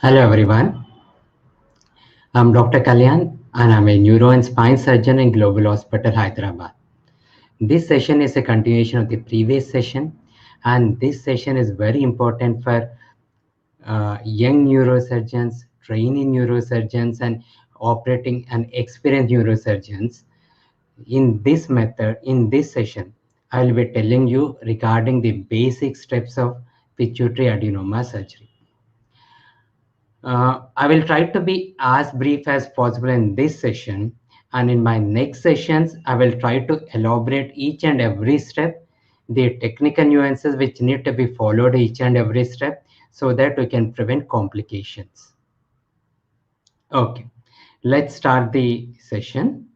Hello everyone, I'm Dr. Kalyan and I'm a neuro and spine surgeon in Global Hospital, Hyderabad. This session is a continuation of the previous session, and this session is very important for young neurosurgeons, trainee neurosurgeons, and operating and experienced neurosurgeons. In this session, I will be telling you regarding the basic steps of pituitary adenoma surgery. I will try to be as brief as possible in this session, and in my next sessions, I will try to elaborate each and every step, the technical nuances which need to be followed each and every step, so that we can prevent complications. Okay, let's start the session.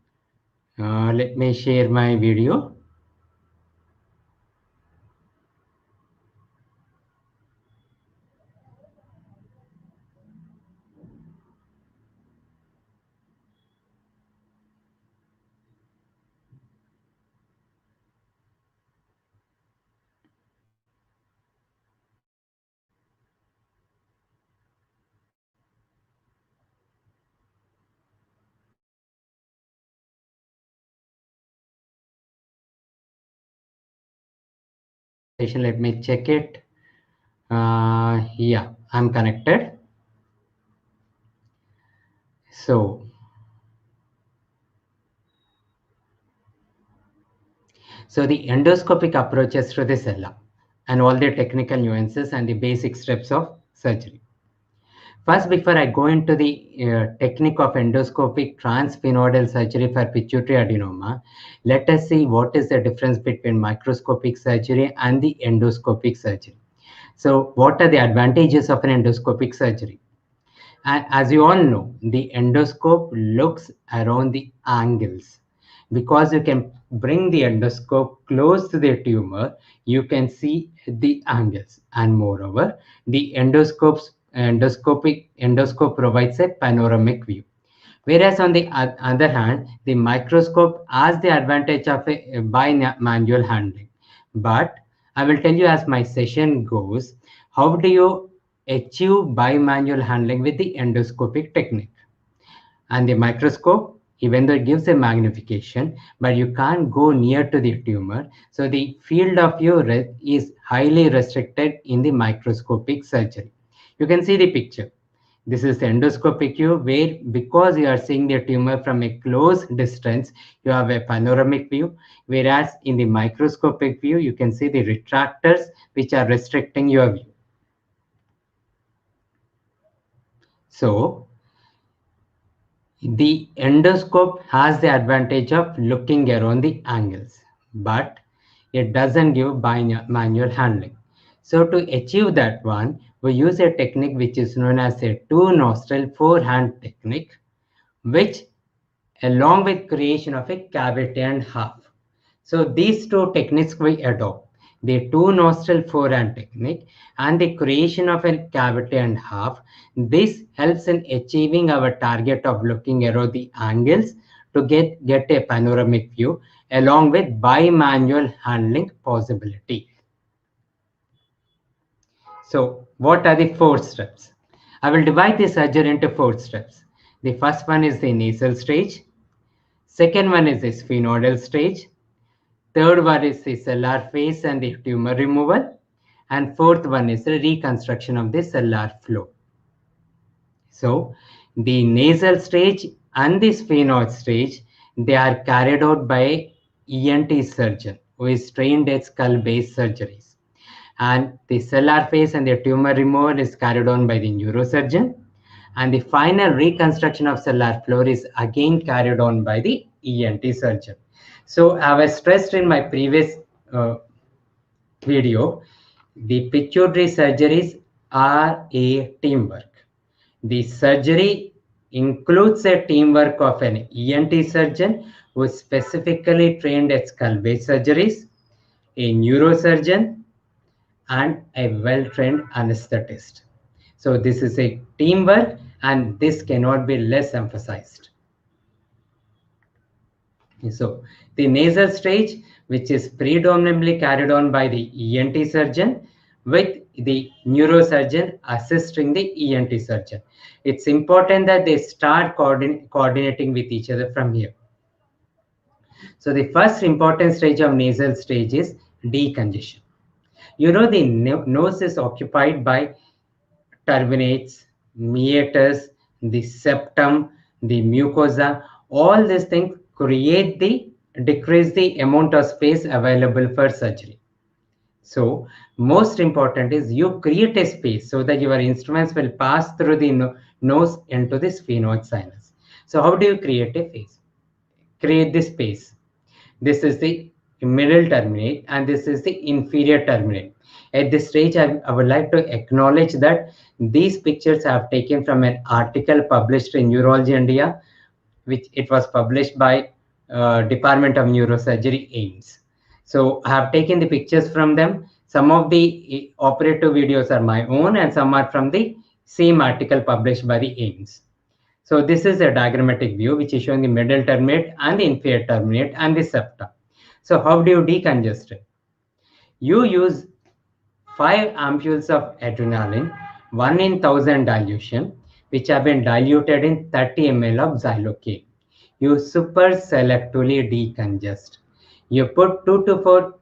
Let me share my video. Session, let me check it. Yeah, I'm connected. So the endoscopic approaches to the cella and all the technical nuances and the basic steps of surgery. First, before I go into the technique of endoscopic transsphenoidal surgery for pituitary adenoma, let us see what is the difference between microscopic surgery and the endoscopic surgery. So, what are the advantages of an endoscopic surgery? And as you all know, the endoscope looks around the angles. Because you can bring the endoscope close to the tumor, you can see the angles. And moreover, the endoscope provides a panoramic view. Whereas on the other hand, the microscope has the advantage of a bimanual handling. But I will tell you as my session goes, how do you achieve bimanual handling with the endoscopic technique? And the microscope, even though it gives a magnification, but you can't go near to the tumor. So the field of view is highly restricted in the microscopic surgery. You can see the picture. This is the endoscopic view where, because you are seeing the tumor from a close distance, you have a panoramic view. Whereas in the microscopic view, you can see the retractors which are restricting your view. So the endoscope has the advantage of looking around the angles, but it doesn't give bimanual handling. So to achieve that one, we use a technique which is known as a two nostril forehand technique, which along with creation of a cavity and half. So these two techniques we adopt, the two nostril forehand technique and the creation of a cavity and half. This helps in achieving our target of looking around the angles to get a panoramic view along with bimanual handling possibility. So what are the four steps? I will divide the surgery into four steps. The first one is the nasal stage. Second one is the sphenoidal stage. Third one is the cellular phase and the tumor removal. And fourth one is the reconstruction of the cellular flow. So the nasal stage and the sphenoid stage, they are carried out by ENT surgeon who is trained at skull-based surgeries. And the cellular phase and the tumor removal is carried on by the neurosurgeon. And the final reconstruction of cellular floor is again carried on by the ENT surgeon. So I was stressed in my previous video, the pituitary surgeries are a teamwork. The surgery includes a teamwork of an ENT surgeon who is specifically trained at skull-based surgeries, a neurosurgeon, and a well-trained anesthetist. So this is a teamwork, and this cannot be less emphasized. So the nasal stage, which is predominantly carried on by the ENT surgeon with the neurosurgeon assisting the ENT surgeon. It's important that they start coordinating with each other from here. So the first important stage of nasal stage is decongestion. You know, the nose is occupied by turbinates, meatus, the septum, the mucosa. All these things decrease the amount of space available for surgery. So most important is you create a space so that your instruments will pass through the nose into the sphenoid sinus. So how do you create a face? Create this space. This is the middle terminate and this is the inferior terminate. At this stage, I would like to acknowledge that these pictures I have taken from an article published in Neurology India, which it was published by Department of Neurosurgery, AIIMS. So I have taken the pictures from them. Some of the operative videos are my own and some are from the same article published by the AIIMS. So this is a diagrammatic view which is showing the middle terminate and the inferior terminate and the septum. So how do you decongest it? You use 5 ampoules of adrenaline, 1 in 1000 dilution, which have been diluted in 30 ml of xylocaine. You super selectively decongest. You put 2 to 4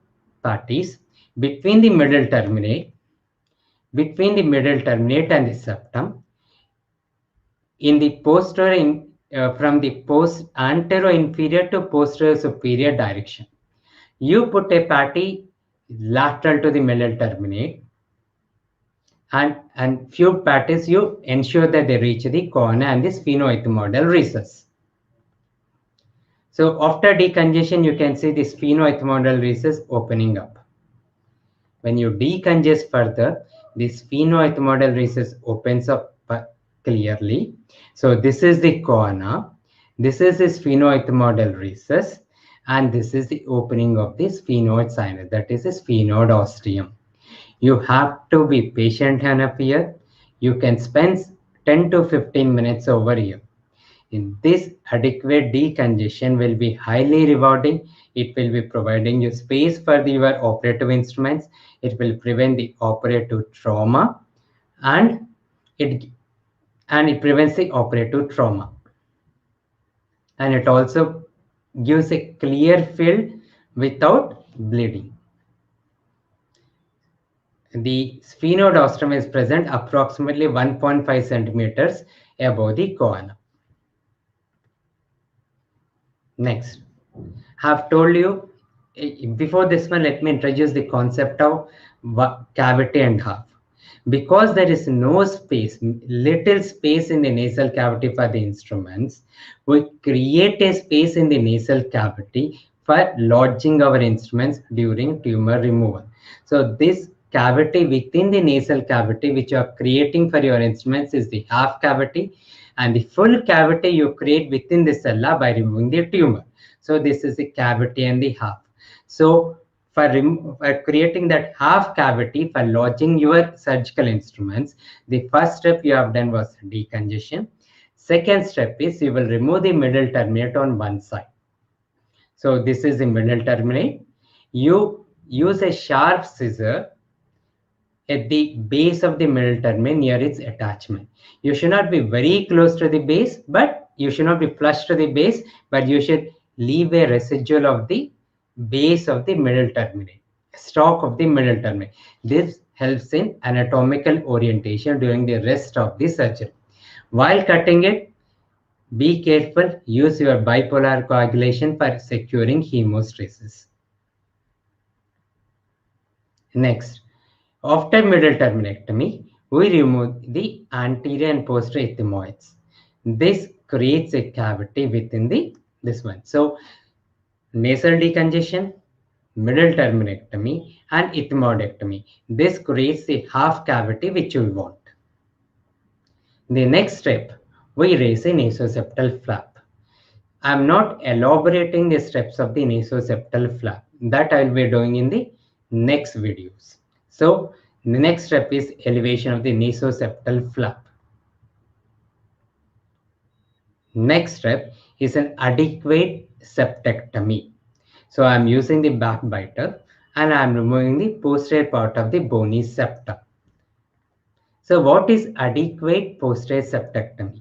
patties between the middle terminate and the septum in the posterior from the anterior inferior to posterior superior direction. You put a patty lateral to the middle terminate and few patties you ensure that they reach the cornea and the sphenoethmoidal recess. So after decongestion, you can see the sphenoethmoidal recess opening up. When you decongest further, the sphenoethmoidal recess opens up clearly. So this is the cornea, this is the sphenoethmoidal recess, and this is the opening of the sphenoid sinus, that is the sphenoid ostium. You have to be patient enough here. You can spend 10 to 15 minutes over here. In this adequate decongestion will be highly rewarding. It will be providing you space for your operative instruments. It will prevent the operative trauma and it prevents the operative trauma. And it also gives a clear field without bleeding. The sphenoid ostium is present approximately 1.5 centimeters above the cornea. Next, I have told you, before this one, let me introduce the concept of cavity and half. Because there is no space, little space in the nasal cavity for the instruments, we create a space in the nasal cavity for lodging our instruments during tumor removal. So this cavity within the nasal cavity which you are creating for your instruments is the half cavity, and the full cavity you create within the sella by removing the tumor. So this is the cavity and the half. So for creating that half cavity for lodging your surgical instruments, the first step you have done was decongestion. Second step is you will remove the middle terminate on one side. So this is the middle terminate. You use a sharp scissor at the base of the middle terminate near its attachment. You should not be very close to the base, but you should not be flush to the base, but you should leave a residual of the base of the middle terminate, stalk of the middle terminate. This helps in anatomical orientation during the rest of the surgery. While cutting it, be careful, use your bipolar coagulation for securing hemostasis. Next, after middle terminectomy, we remove the anterior and posterior ethmoids. This creates a cavity within this one. So nasal decongestion, middle terminectomy, and ethmoidectomy. This creates the half cavity which we want. The next step, we raise a nasoseptal flap. I am not elaborating the steps of the nasoseptal flap. That I will be doing in the next videos. So the next step is elevation of the nasoseptal flap. Next step is an adequate septectomy. So I'm using the backbiter and I'm removing the posterior part of the bony septum. So what is adequate posterior septectomy?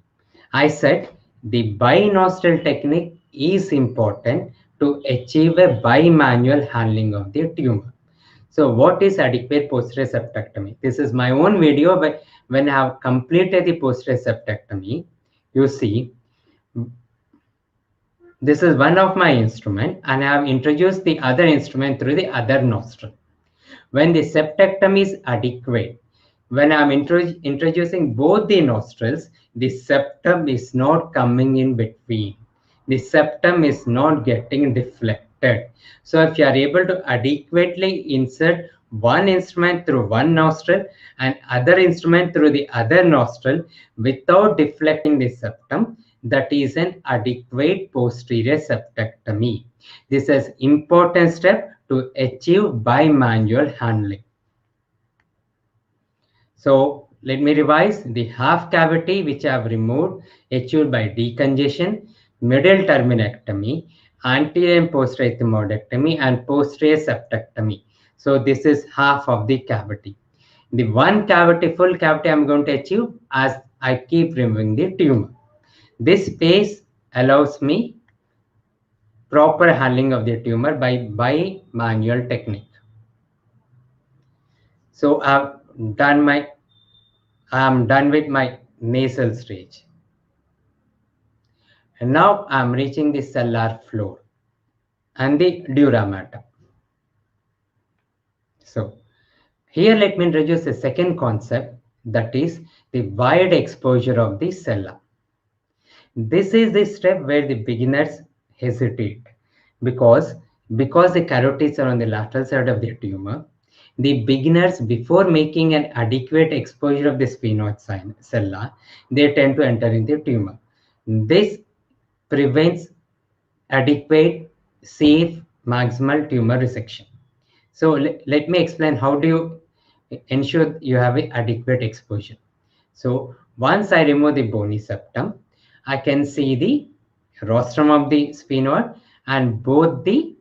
I said the binostril technique is important to achieve a bimanual handling of the tumor. So what is adequate posterior septectomy? This is my own video, but when I have completed the posterior septectomy, you see, this is one of my instrument and I have introduced the other instrument through the other nostril. When the septectomy is adequate, when I'm introducing both the nostrils, the septum is not coming in between. The septum is not getting deflected. So if you are able to adequately insert one instrument through one nostril and other instrument through the other nostril without deflecting the septum, that is an adequate posterior septectomy. This is important step to achieve bimanual handling. So let me revise the half cavity which I have removed, achieved by decongestion, middle terminectomy, anterior and posterior ethmoidectomy, and posterior septectomy. So this is half of the cavity. The one cavity, full cavity, I'm going to achieve as I keep removing the tumor. This space allows me proper handling of the tumor by manual technique. So I'm done with my nasal stage. And now I'm reaching the cellular floor and the dura mater. So here let me introduce a second concept, that is the wide exposure of the cella. This is the step where the beginners hesitate because the carotids are on the lateral side of the tumor. The beginners, before making an adequate exposure of the sphenoid cella, they tend to enter in the tumor. This prevents adequate, safe, maximal tumor resection. So let me explain how do you ensure you have an adequate exposure. So once I remove the bony septum, I can see the rostrum of the sphenoid and both the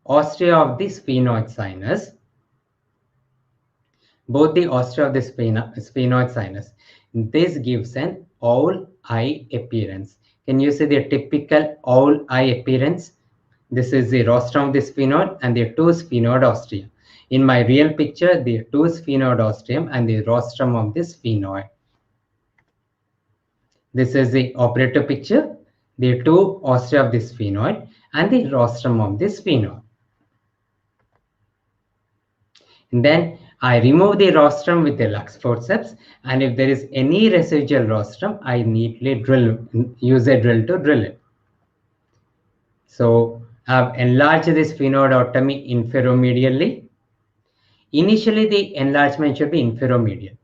ostia of the sphenoid sinus. Sphenoid sinus. This gives an owl eye appearance. Can you see the typical owl eye appearance? This is the rostrum of the sphenoid and the two sphenoid ostia. In my real picture, the two sphenoid ostium and the rostrum of the sphenoid. This is the operative picture, the two ostia of the sphenoid and the rostrum of the sphenoid. And then I remove the rostrum with the Lux forceps, and if there is any residual rostrum, I neatly use a drill to drill it. So I've enlarged this sphenoidotomy inferomedially. Initially, the enlargement should be inferomedial.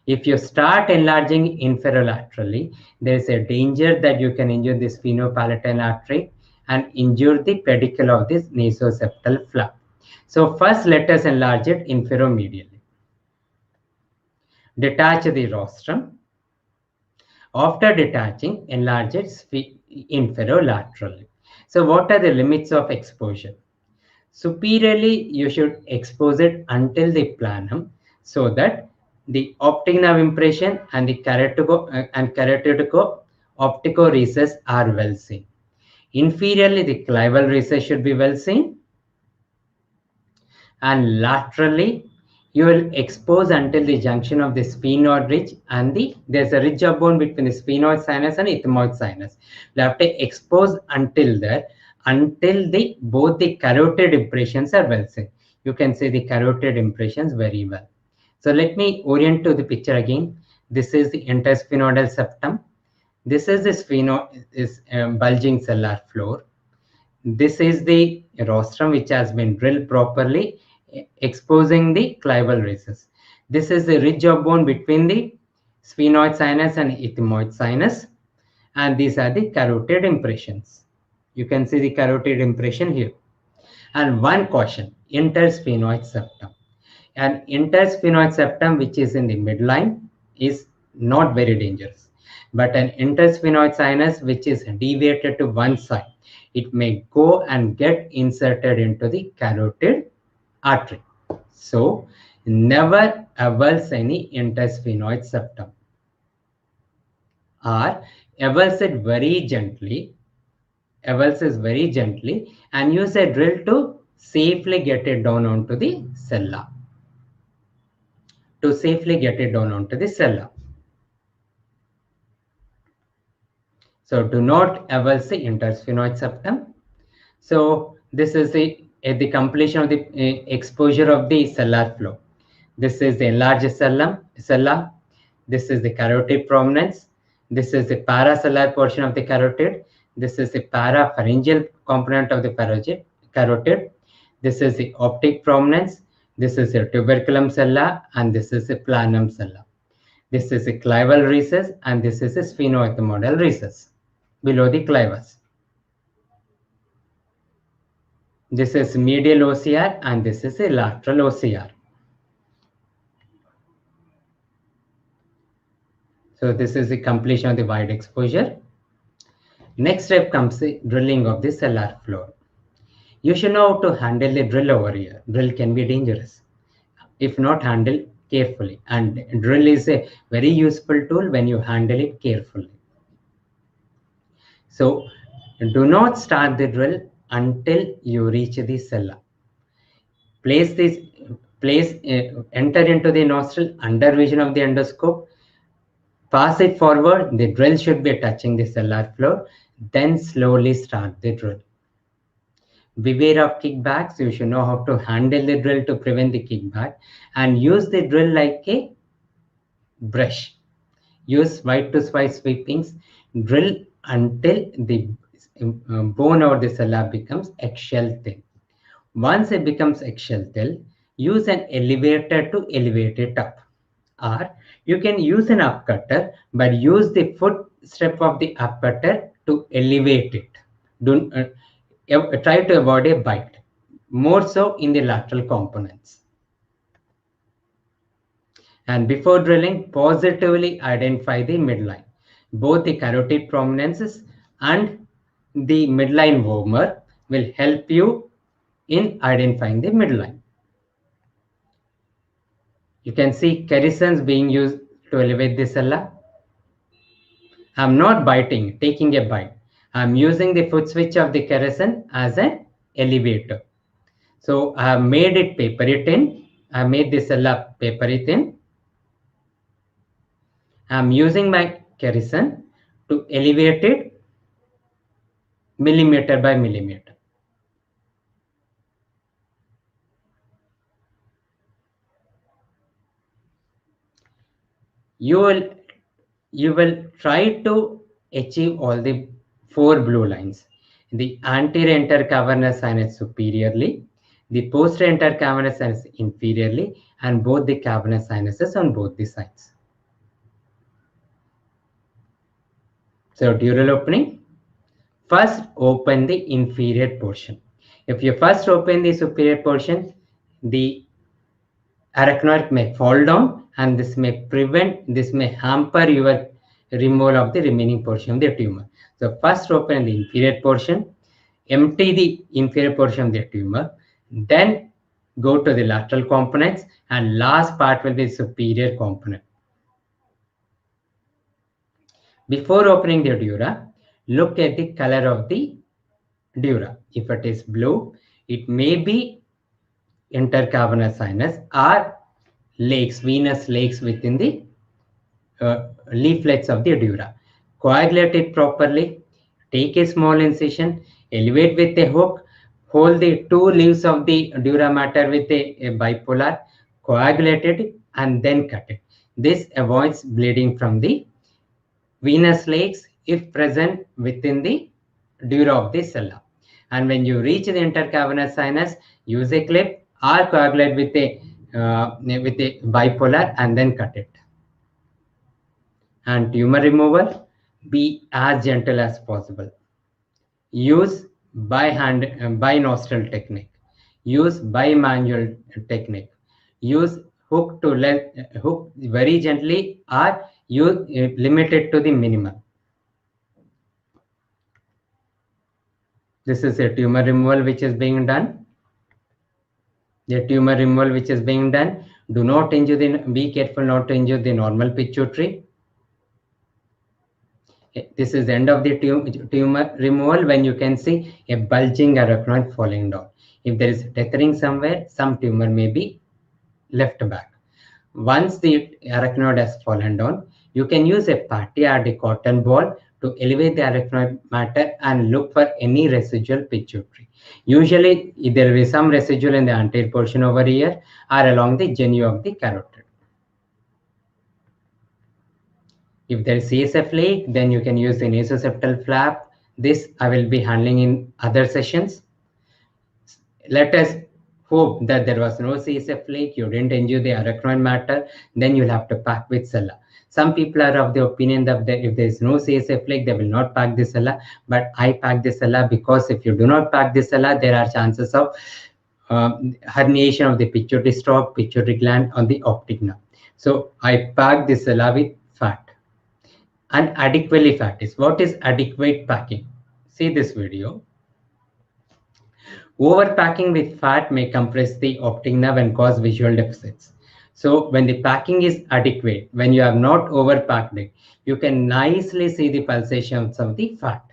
If you start enlarging inferolaterally, there is a danger that you can injure the sphenopalatine artery and injure the pedicule of this nasoseptal flap. So first, let us enlarge it inferomedially. Detach the rostrum. After detaching, enlarge it inferolaterally. So what are the limits of exposure? Superiorly, you should expose it until the planum so that the optic nerve impression and the carotid optical recess are well seen. Inferiorly, the clival recess should be well seen. And laterally, you will expose until the junction of the sphenoid ridge and there's a ridge of bone between the sphenoid sinus and ethmoid sinus. You have to expose until there, until both the carotid impressions are well seen. You can see the carotid impressions very well. So let me orient to the picture again. This is the intersphenoidal septum. This is the bulging cellular floor. This is the rostrum which has been drilled properly, exposing the clival recess. This is the ridge of bone between the sphenoid sinus and ethmoid sinus, and these are the carotid impressions. You can see the carotid impression here. And one caution, intersphenoid septum. An intersphenoid septum which is in the midline is not very dangerous, but an intersphenoid sinus which is deviated to one side, it may go and get inserted into the carotid artery. So never avulse any intersphenoid septum, or avulse it very gently, avulses very gently, and use a drill to safely get it down onto the cella. To safely get it down onto the cella. So do not avulse the intersphenoid septum. So this is the completion of the exposure of the cellar flow. This is the enlarged cella. This is the carotid prominence. This is the paracellular portion of the carotid. This is the parapharyngeal component of the carotid. This is the optic prominence. This is the tuberculum cella, and this is the planum cella. This is the clival recess, and this is the sphenoethmoidal recess below the clivus. This is medial OCR, and this is a lateral OCR. So this is the completion of the wide exposure. Next step comes the drilling of the cellar floor. You should know how to handle the drill over here. Drill can be dangerous if not handled carefully, and drill is a very useful tool when you handle it carefully. So do not start the drill until you reach the cellar. Enter into the nostril under vision of the endoscope. Pass it forward. The drill should be touching the cellar floor. Then slowly start the drill. Beware of kickbacks. You should know how to handle the drill to prevent the kickback, and use the drill like a brush. Use wide to wide sweepings. Drill until the bone or the cellar becomes eggshell thin. Once it becomes eggshell thin, use an elevator to elevate it up. Or you can use an up cutter, but use the footstep of the up cutter to elevate it. Try to avoid a bite, more so in the lateral components. And before drilling, positively identify the midline. Both the carotid prominences and the midline vomer will help you in identifying the midline. You can see Kerisons being used to elevate the cella. I'm not biting, taking a bite. I'm using the foot switch of the Kerison as an elevator. So I have made it papery thin. I made the cella papery thin. I'm using my Kerison to elevate it millimeter by millimeter. You will try to achieve all the 4 blue lines. The anterior intercavernous sinus superiorly, the posterior intercavernous sinus inferiorly, and both the cavernous sinuses on both the sides. So dural opening. First open the inferior portion. If you first open the superior portion, the arachnoid may fall down, and this may hamper your removal of the remaining portion of the tumor. So first open the inferior portion, empty the inferior portion of the tumor, then go to the lateral components, and last part will be superior component. Before opening the dura, look at the color of the dura. If it is blue, it may be intercavernous sinus or lakes, venous lakes within the leaflets of the dura. Coagulate it properly. Take a small incision, elevate with a hook, hold the 2 leaves of the dura mater with a bipolar, coagulate it, and then cut it. This avoids bleeding from the venous lakes if present within the dura of the cella. And when you reach the intercavernous sinus, use a clip or coagulate with a bipolar and then cut it. And tumor removal, be as gentle as possible. Use by nostril technique. Use by manual technique. Use hook very gently, or you limit it to the minimum. This is a tumor removal which is being done. The tumor removal which is being done. Do not injure the, be careful not to injure the normal pituitary. This is the end of the tumor removal when you can see a bulging arachnoid falling down. If there is tethering somewhere, some tumor may be left back. Once the arachnoid has fallen down, you can use a patty or a cotton ball to elevate the arachnoid matter and look for any residual pituitary. Usually, there will be some residual in the anterior portion over here or along the genu of the carotid. If there is CSF leak, then you can use the nasoseptal flap. This I will be handling in other sessions. Let us hope that there was no CSF leak, you didn't injure the arachnoid matter, then you'll have to pack with sella. Some people are of the opinion that if there is no CSF leak, they will not pack the sella, but I pack the sella because if you do not pack the sella, there are chances of herniation of the pituitary stalk, pituitary gland on the optic nerve. So I pack the sella with fat. And adequately fat is, what is adequate packing? See this video. Overpacking with fat may compress the optic nerve and cause visual deficits. So when the packing is adequate, when you have not overpacked it, you can nicely see the pulsations of the fat.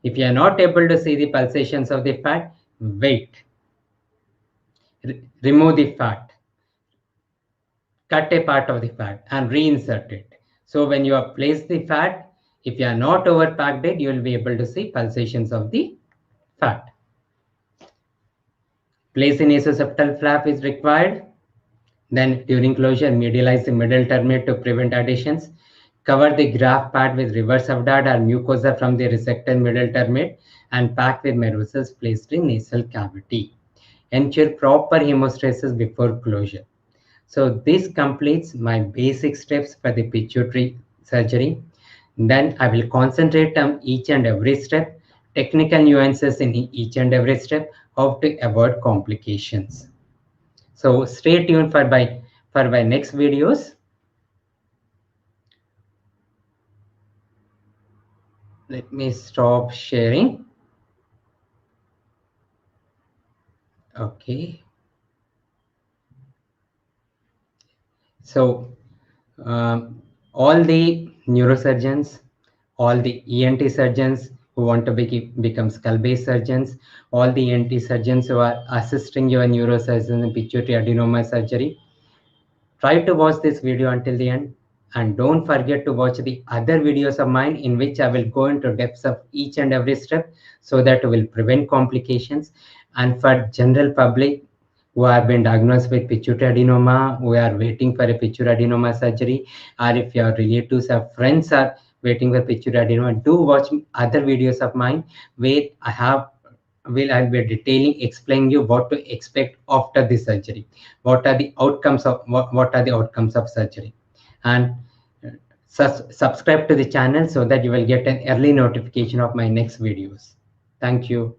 If you are not able to see the pulsations of the fat, wait. Remove the fat. Cut a part of the fat and reinsert it. So when you have placed the fat, if you are not overpacked it, you will be able to see pulsations of the fat. Place in nasoseptal flap is required. Then during closure, medialize the middle terminate to prevent adhesions. Cover the graft part with reverse Avdad or mucosa from the resected middle terminate and pack with Merosus placed in nasal cavity. Ensure proper hemostasis before closure. So this completes my basic steps for the pituitary surgery. Then I will concentrate on each and every step, technical nuances in each and every step, how to avoid complications. So stay tuned for my next videos. Let me stop sharing. Okay. So all the neurosurgeons, all the ENT surgeons who want to become skull-based surgeons, all the ENT surgeons who are assisting your neurosurgeon in pituitary adenoma surgery, try to watch this video until the end. And don't forget to watch the other videos of mine in which I will go into depths of each and every step so that will prevent complications. And for general public who have been diagnosed with pituitary adenoma, who are waiting for a pituitary adenoma surgery, or if your relatives or friends are waiting for pituitary adenoma, do watch other videos of mine where I'll be detailing, explaining you what to expect after the surgery, what are the outcomes of surgery, and subscribe to the channel so that you will get an early notification of my next videos. Thank you.